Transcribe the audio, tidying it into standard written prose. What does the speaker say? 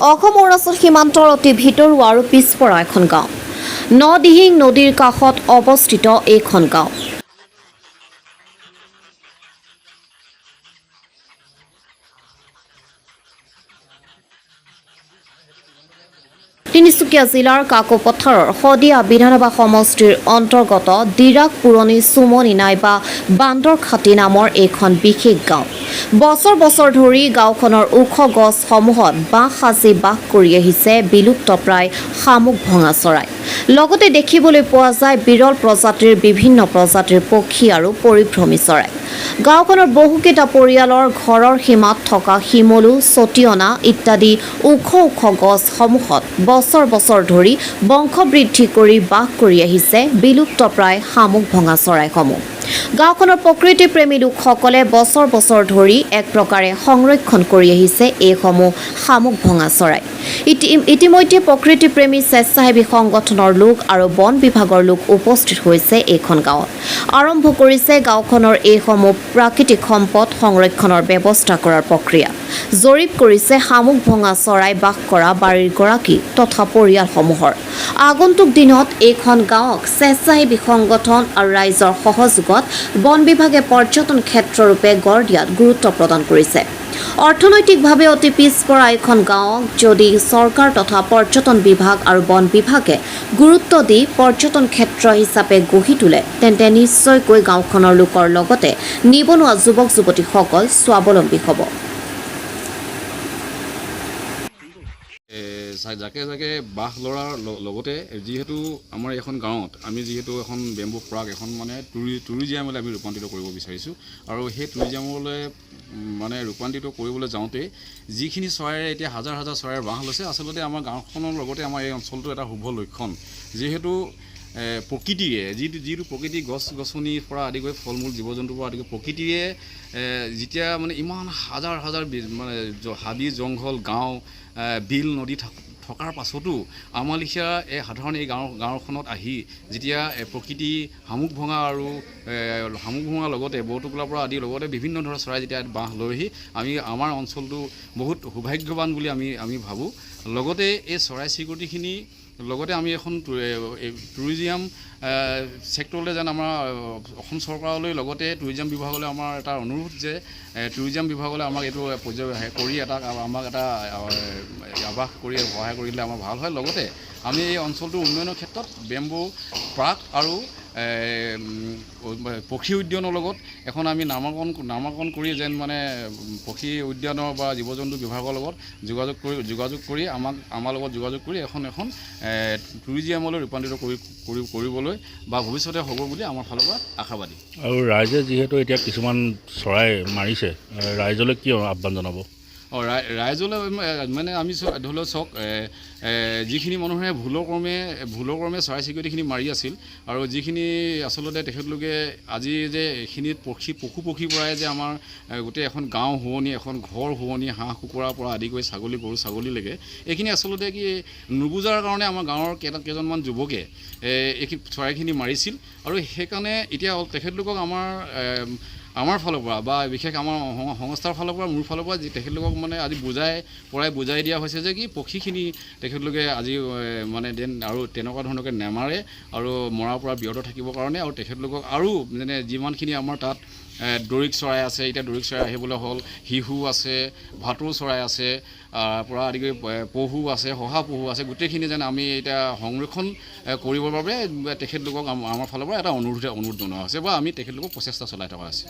অসম অৰুণাচল সীমান্তৰ অতি ভিতৰুৱা আৰু পিছপৰা এখন গাঁও। নদিহিং নদীৰ কাষত অৱস্থিত এইখন গাঁও। তিনিচুকীয়া জিলাৰ কাকোপথাৰৰ শদিয়া বিধানসভা সমষ্টিৰ অন্তৰ্গত দিৰাক পুৰণি চুমনি নাইবা বান্দৰখাটি নামৰ এইখন বিশেষ গাঁও। বছৰ বছৰ ধৰি গাঁওখনৰ ওখ গছসমূহত বাঁহ সাজি বাস কৰি আহিছে বিলুপ্তপ্ৰায় শামুক ভঙা চৰাই। লগতে দেখিবলৈ পোৱা যায় বিৰল প্ৰজাতিৰ বিভিন্ন প্ৰজাতিৰ পক্ষী আৰু পৰিভ্ৰমী চৰাই। গাঁওখনৰ বহুকেইটা পৰিয়ালৰ ঘৰৰ সীমাত থকা শিমলু, চটিয়না ইত্যাদি ওখ ওখ গছসমূহত বছৰ বছৰ ধৰি বংশবৃদ্ধি কৰি বাস কৰি আহিছে বিলুপ্তপ্ৰায় শামুক ভঙা চৰাইসমূহ। গাঁওখনৰ প্ৰকৃতিপ্ৰেমী লোকসকলে বছৰ বছৰ ধৰি এক প্ৰকাৰে সংৰক্ষণ কৰি আহিছে এইসমূহ শামুক ভঙা চৰাই। ইতিমধ্যে প্ৰকৃতিপ্ৰেমী স্বেচ্ছাসেৱী সংগঠনৰ লোক আৰু বন বিভাগৰ লোক উপস্থিত হৈছে এইখন গাঁৱত। আৰম্ভ কৰিছে গাঁওখনৰ এইসমূহ প্ৰাকৃতিক সম্পদ সংৰক্ষণৰ ব্যৱস্থা কৰাৰ প্ৰক্ৰিয়া। জৰীপ কৰিছে শামুক ভঙা চৰাই বাস কৰা বাৰীৰ গৰাকী তথা পৰিয়ালসমূহৰ। আগন্তুক দিনত এইখন গাঁৱক স্বেচ্ছাসেৱী সংগঠন আৰু ৰাইজৰ সহযোগত বন বিভাগে পৰ্যটন ক্ষেত্ৰৰূপে গঢ় দিয়াত গুৰুত্ব প্ৰদান কৰিছে। অৰ্থনৈতিকভাৱে অতি পিছপৰা এইখন গাঁৱক যদি চৰকাৰ তথা পৰ্যটন বিভাগ আৰু বন বিভাগে গুৰুত্ব দি পৰ্যটন ক্ষেত্ৰ হিচাপে গঢ়ি তোলে তেন্তে নিশ্চয়কৈ গাঁওখনৰ লোকৰ লগতে নিবনুৱা যুৱক যুৱতীসকল স্বাৱলম্বী হ'ব। জাকে জাকে বাস লৰাৰ লগতে যিহেতু আমাৰ এখন গাঁৱত আমি যিহেতু এখন বেম্বু পাৰ্ক এখন মানে টুৰিজিয়ামলৈ আমি ৰূপান্তৰিত কৰিব বিচাৰিছোঁ আৰু সেই টুৰিজিয়ামলৈ মানে ৰূপান্তৰিত কৰিবলৈ যাওঁতে যিখিনি চৰাইৰে এতিয়া হাজাৰ হাজাৰ চৰাইৰ বাহ লৈছে আচলতে আমাৰ গাঁওখনৰ লগতে আমাৰ এই অঞ্চলটো এটা শুভ লক্ষণ। যিহেতু প্ৰকৃতিয়ে যিটো প্ৰকৃতি গছ গছনিৰ পৰা আদি কৰি ফল মূল জীৱ জন্তুৰ পৰা আদি কৰি প্ৰকৃতিয়ে যেতিয়া মানে ইমান হাজাৰ হাজাৰ মানে হাবি জংঘল গাঁও বিল নদী থকাৰ পাছতো আমাৰ লেখীয়া এই সাধাৰণ এই গাঁওখনত আহি যেতিয়া প্ৰকৃতি শামুক ভঙা আৰু শামুক ভঙাৰ লগতে বৰটোকোলাৰ পৰা আদি লগতে বিভিন্ন ধৰণৰ চৰাই যেতিয়া বাহ লৈহি আমাৰ অঞ্চলটো বহুত সৌভাগ্যৱান বুলি আমি ভাবোঁ। লগতে এই চৰাই চিৰিকটিখিনি লগতে আমি এখন টুৰিজিয়াম ছেক্টৰলৈ যেন আমাৰ অসম চৰকাৰলৈ লগতে টুৰিজিয়াম বিভাগলৈ আমাৰ এটা অনুৰোধ যে টুৰিজিয়াম বিভাগলৈ আমাক এইটো কৰি আমাক এটা আৱাস কৰি সহায় কৰিলে আমাৰ ভাল হয়। লগতে আমি এই অঞ্চলটোৰ উন্নয়নৰ ক্ষেত্ৰত বেম্বু পাৰ্ক আৰু পক্ষী উদ্যানৰ লগত এখন আমি নামাকৰণ কৰি যেন মানে পক্ষী উদ্যানৰ বা জীৱ জন্তু বিভাগৰ লগত যোগাযোগ কৰি আমাৰ লগত যোগাযোগ কৰি এখন টুৰিজিয়ামলৈ ৰূপান্তৰিত কৰিবলৈ বা ভৱিষ্যতে হ'ব বুলি আমাৰ ফালৰ পৰা আশাবাদী। আৰু ৰাইজে যিহেতু এতিয়া কিছুমান চৰাই মাৰিছে ৰাইজলৈ কি আহ্বান জনাব? ৰাইজলৈ মানে আমি ধৰি লওক চাওক যিখিনি মানুহে ভুলৰ ক্ৰমে চৰাই চিৰিকটিখিনি মাৰি আছিল আৰু যিখিনি আচলতে তেখেতলোকে আজি যে এইখিনিত পশু পক্ষীৰ পৰাই যে আমাৰ গোটেই এখন গাঁও শুৱনি এখন ঘৰ শুৱনি হাঁহ কুকুৰাৰ পৰা আদি কৰি ছাগলী গৰু ছাগলীলৈকে এইখিনি আচলতে কি নুবুজাৰ কাৰণে আমাৰ গাঁৱৰ কেইজনমান যুৱকে এই চৰাইখিনি মাৰিছিল আৰু সেইকাৰণে এতিয়া তেখেতলোকক আমাৰ ফালৰ পৰা বা বিশেষ আমাৰ সংস্থাৰ ফালৰ পৰা মোৰ ফালৰ পৰা তেখেতলোকক মানে আজি বুজাই দিয়া হৈছে যে কি পক্ষীখিনি তেখেতলোকে আজি মানে আৰু তেনেকুৱা ধৰণকে নেমাৰে আৰু মৰাৰ পৰা বিৰত থাকিবৰ কাৰণে আৰু তেখেতলোকক আৰু মানে যিমানখিনি আমাৰ তাত দৰিক চৰাই আছে এতিয়া দৰিক চৰাই আহিবলৈ হ'ল শিহু আছে ভাটৌ চৰাই আছে পৰা আদি কৰি পহু আছে শহাপহু আছে গোটেইখিনি যেন আমি এতিয়া সংৰক্ষণ কৰিবৰ বাবে তেখেতলোকক আমাৰ ফালৰ পৰা এটা অনুৰোধ জনোৱা হৈছে বা আমি তেখেতলোকক প্ৰচেষ্টা চলাই থকা আছে।